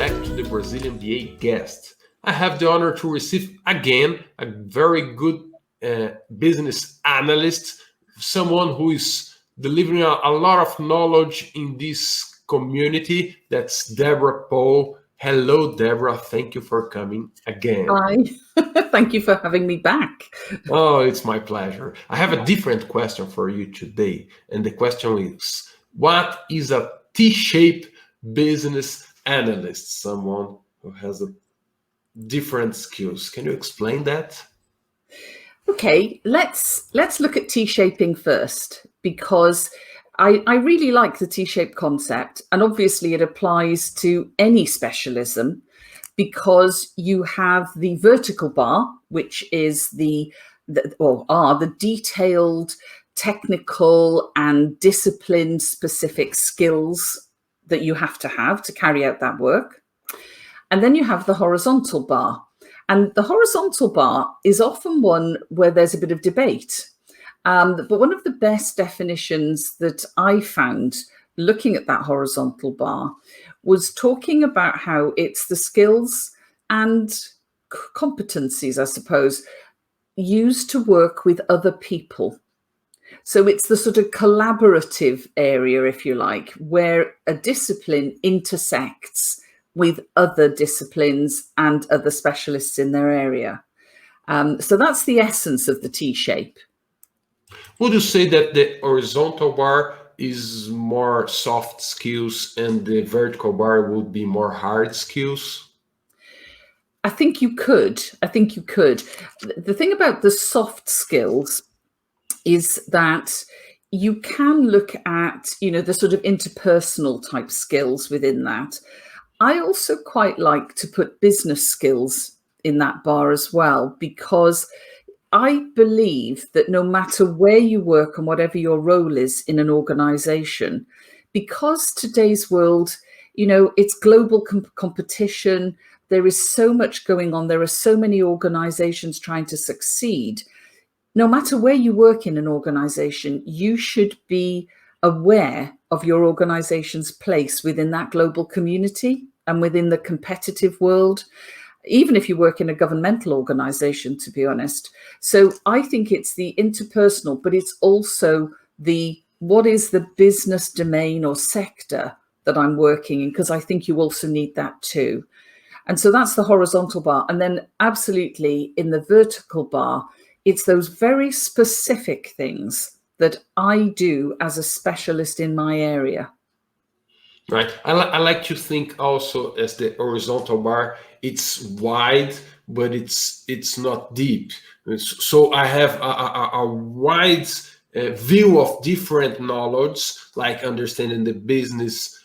back to the Brazilian BA guest. I have the honor to receive again a very good business analyst, someone who is delivering a lot of knowledge in this community. That's Debra Paul. Hello, Debra. Thank you for coming again. Hi. Thank you for having me back. Oh, it's my pleasure. I have a different question for you today. And the question is, what is a T-shaped business analyst? Someone who has a different skills. Can you explain that? Okay, let's look at T-shaping first, because I really like the T-shaped concept, and obviously it applies to any specialism, because you have the vertical bar, which is the detailed, technical and discipline specific skills that you have to carry out that work. And then you have the horizontal bar. And the horizontal bar is often one where there's a bit of debate. But one of the best definitions that I found looking at that horizontal bar was talking about how it's the skills and competencies, I suppose, used to work with other people. So it's the sort of collaborative area, if you like, where a discipline intersects with other disciplines and other specialists in their area. So that's the essence of the T-shape. Would you say that the horizontal bar is more soft skills and the vertical bar would be more hard skills? I think you could. The thing about the soft skills is that you can look at, the sort of interpersonal type skills within that. I also quite like to put business skills in that bar as well, because I believe that no matter where you work and whatever your role is in an organization, because today's world, it's global competition, there is so much going on, there are so many organizations trying to succeed. No matter where you work in an organization, you should be aware of your organization's place within that global community and within the competitive world, even if you work in a governmental organization, to be honest. So I think it's the interpersonal, but it's also what is the business domain or sector that I'm working in, because I think you also need that too. And so that's the horizontal bar. And then absolutely in the vertical bar, it's those very specific things that I do as a specialist in my area. Right. I like to think also as the horizontal bar, it's wide, but it's not deep. So I have a wide view of different knowledge, like understanding the business,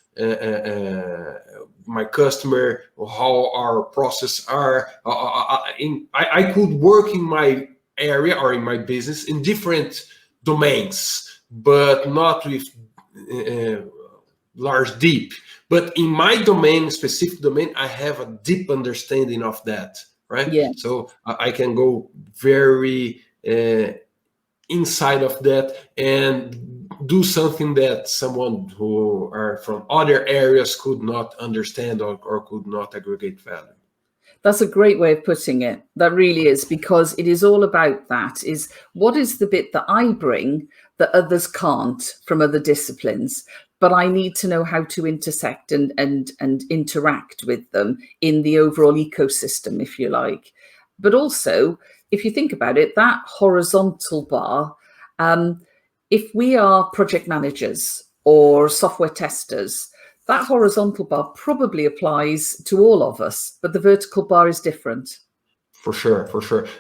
my customer, how our process are. I could work in my area or in my business in different domains, but not with large deep. But in my domain, specific domain, I have a deep understanding of that, right? Yeah. So I can go very inside of that and do something that someone who are from other areas could not understand or could not aggregate value. That's a great way of putting it. That really is, because it is all about that, is what is the bit that I bring that others can't from other disciplines, but I need to know how to intersect and interact with them in the overall ecosystem, if you like. But also, if you think about it, that horizontal bar, if we are project managers or software testers, that horizontal bar probably applies to all of us, but the vertical bar is different. For sure.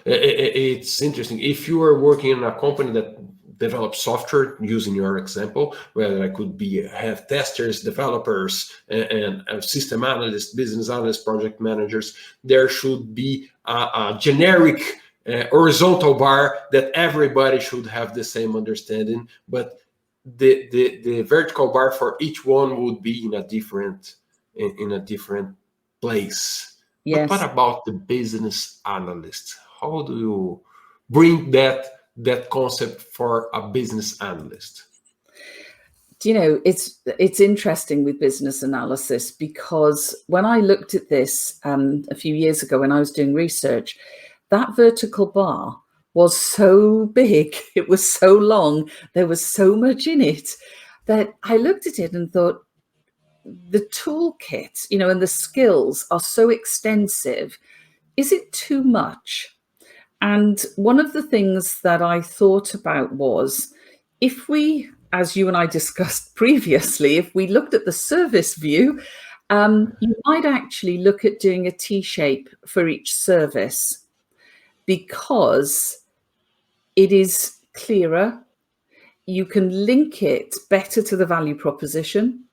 It's interesting. If you are working in a company that develops software, using your example, where I could have testers, developers, and system analysts, business analysts, project managers, there should be a generic horizontal bar that everybody should have the same understanding, but the vertical bar for each one would be in a different place. Yes. But what about the business analyst? How do you bring that concept for a business analyst? Do you know, it's interesting with business analysis, because when I looked at this a few years ago when I was doing research, that vertical bar was so big, it was so long, there was so much in it, that I looked at it and thought, the toolkit, you know, and the skills are so extensive. Is it too much? And one of the things that I thought about was, if we, as you and I discussed previously, if we looked at the service view, you might actually look at doing a T-shape for each service, because it is clearer. You can link it better to the value proposition.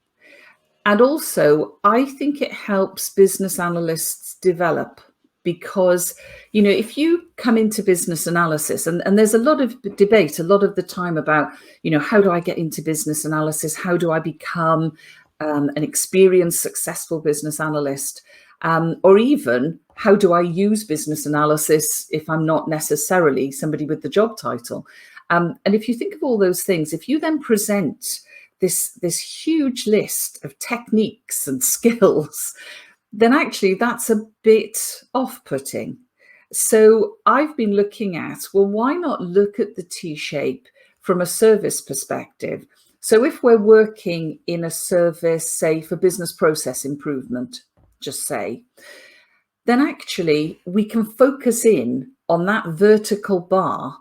And also, I think it helps business analysts develop, because, you know, if you come into business analysis, and there's a lot of debate a lot of the time about, you know, how do I get into business analysis? How do I become an experienced, successful business analyst? Or even, how do I use business analysis if I'm not necessarily somebody with the job title? And if you think of all those things, if you then present this huge list of techniques and skills, then actually that's a bit off-putting. So I've been looking at, well, why not look at the T-shape from a service perspective? So if we're working in a service, say for business process improvement, just say, then actually we can focus in on that vertical bar,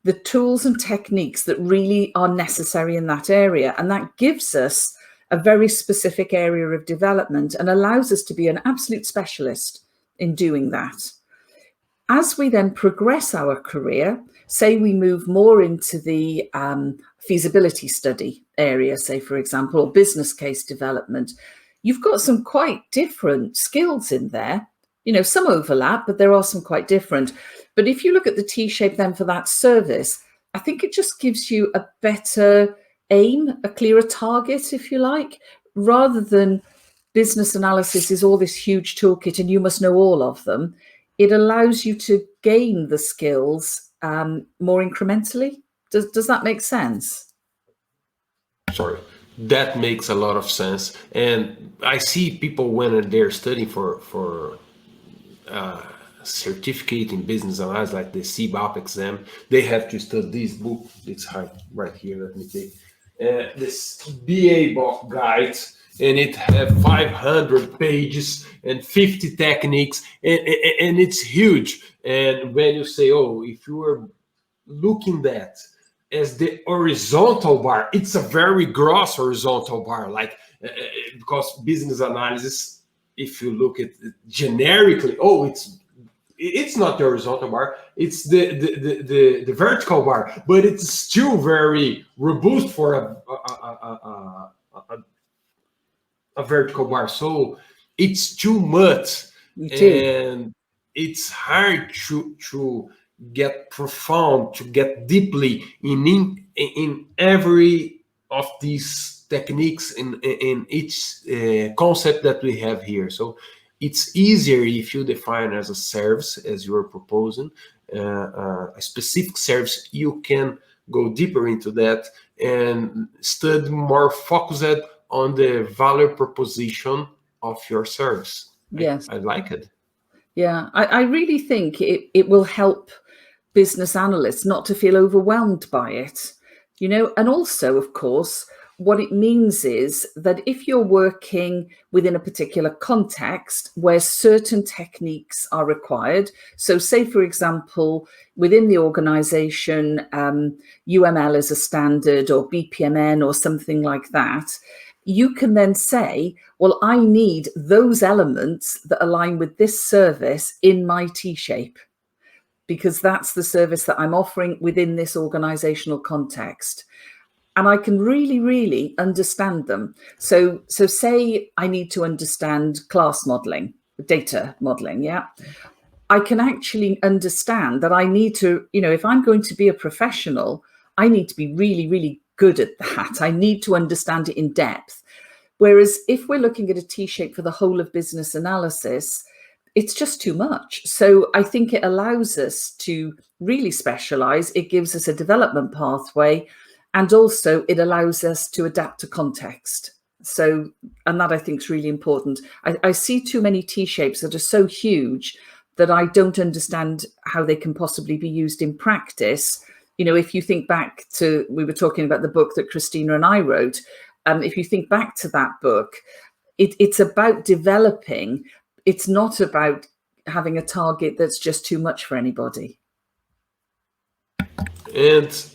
the tools and techniques that really are necessary in that area. And that gives us a very specific area of development and allows us to be an absolute specialist in doing that. As we then progress our career, say we move more into the feasibility study area, say, for example, or business case development, you've got some quite different skills in there. You know, some overlap, but there are some quite different. But if you look at the T-shape then for that service, I think it just gives you a better aim, a clearer target, if you like, rather than business analysis is all this huge toolkit and you must know all of them. It allows you to gain the skills more incrementally. Does that make sense? Sorry, that makes a lot of sense. And I see people when they're studying for certificate in business analysis, like the CBAP exam, they have to study this book. It's right here. Let me take this BA book guide, and it have 500 pages and 50 techniques, and it's huge. And when you say, oh, if you are looking at as the horizontal bar, it's a very gross horizontal bar, like because business analysis, if you look at it generically, oh, it's not the horizontal bar, it's the vertical bar, but it's still very robust for a vertical bar. So it's too much, and it's hard to get profound, to get deeply in every of these techniques in each concept that we have here. So it's easier if you define as a service, as you're proposing, a specific service. You can go deeper into that and study more focused on the value proposition of your service. Yes. I like it. Yeah, I really think it will help business analysts not to feel overwhelmed by it, you know. And also, of course, what it means is that if you're working within a particular context where certain techniques are required, so say, for example, within the organization, UML is a standard, or BPMN or something like that, you can then say, well, I need those elements that align with this service in my T-shape, because that's the service that I'm offering within this organizational context. And I can really, really understand them. So say I need to understand class modeling, data modeling, yeah. I can actually understand that I need to, you know, if I'm going to be a professional, I need to be really, really good at that. I need to understand it in depth. Whereas if we're looking at a T-shape for the whole of business analysis, it's just too much. So I think it allows us to really specialize. It gives us a development pathway. And also it allows us to adapt to context. So, and that I think is really important. I see too many T-shapes that are so huge that I don't understand how they can possibly be used in practice. You know, if you think back to, we were talking about the book that Christina and I wrote. If you think back to that book, it's about developing. It's not about having a target that's just too much for anybody. And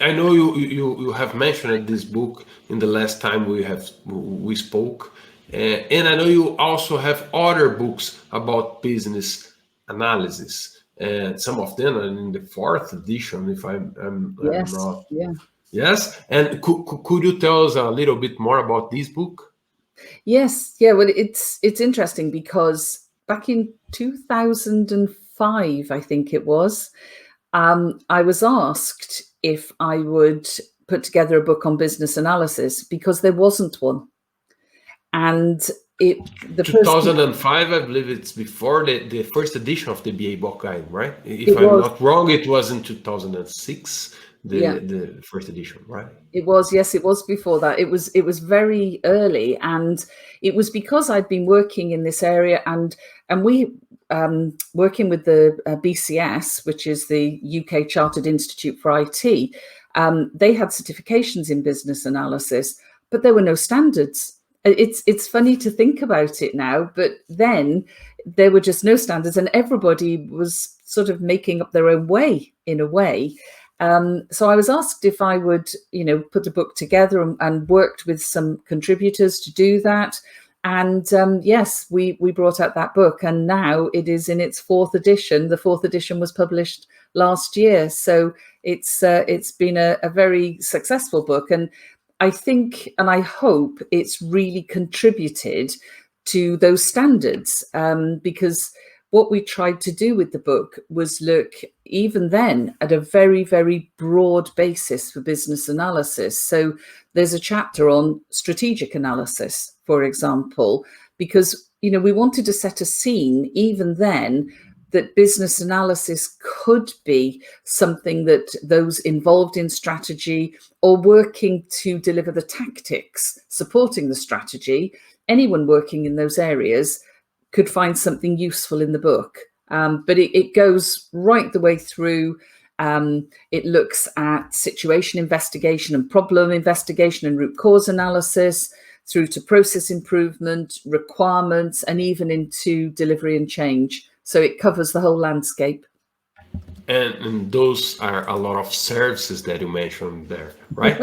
I know you have mentioned this book in the last time we spoke, and I know you also have other books about business analysis, and some of them are in the 4th edition, if I'm Yes. not. Yeah. Yes, and could you tell us a little bit more about this book? Yes. Yeah. Well, it's interesting because back in 2005, I think it was, I was asked if I would put together a book on business analysis because there wasn't one. And the 2005, I believe it's before the first edition of the BA book guide, right? If I'm not wrong, it was in 2006, the first edition, right? It was, yes, it was before that. It was very early, and it was because I'd been working in this area, and we working with the BCS, which is the UK Chartered Institute for IT. They had certifications in business analysis, but there were no standards. It's funny to think about it now, but then there were just no standards, and everybody was sort of making up their own way in a way. So I was asked if I would, put a book together and worked with some contributors to do that. And yes, we brought out that book, and now it is in its 4th edition. The 4th edition was published last year. So it's been a very successful book. And I think, and I hope it's really contributed to those standards, because what we tried to do with the book was look even then at a very, very broad basis for business analysis. So there's a chapter on strategic analysis, for example, because, we wanted to set a scene even then that business analysis could be something that those involved in strategy or working to deliver the tactics supporting the strategy, anyone working in those areas could find something useful in the book. But it goes right the way through. It looks at situation investigation and problem investigation and root cause analysis, through to process improvement, requirements, and even into delivery and change. So it covers the whole landscape. And those are a lot of services that you mentioned there, right?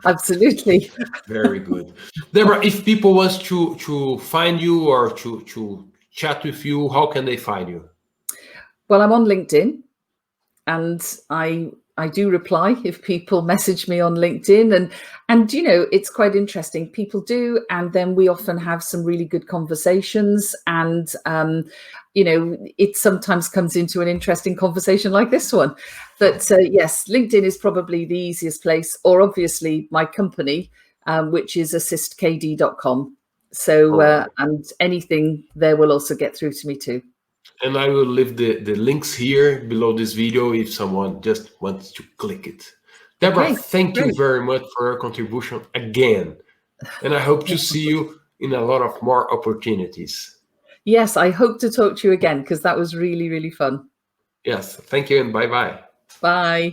Absolutely. Very good. Debra, if people want to find you or to chat with you, how can they find you? Well, I'm on LinkedIn, and I do reply if people message me on LinkedIn, and it's quite interesting. People do, and then we often have some really good conversations, and it sometimes comes into an interesting conversation like this one. But yes, LinkedIn is probably the easiest place, or obviously my company, which is assistkd.com. So and anything there will also get through to me too. And I will leave the links here below this video if someone just wants to click it. Debra, Okay, thank you great. very much for your contribution again. And I hope to see you in a lot of more opportunities. Yes, I hope to talk to you again, because that was really, really fun. Yes, thank you and bye-bye. Bye.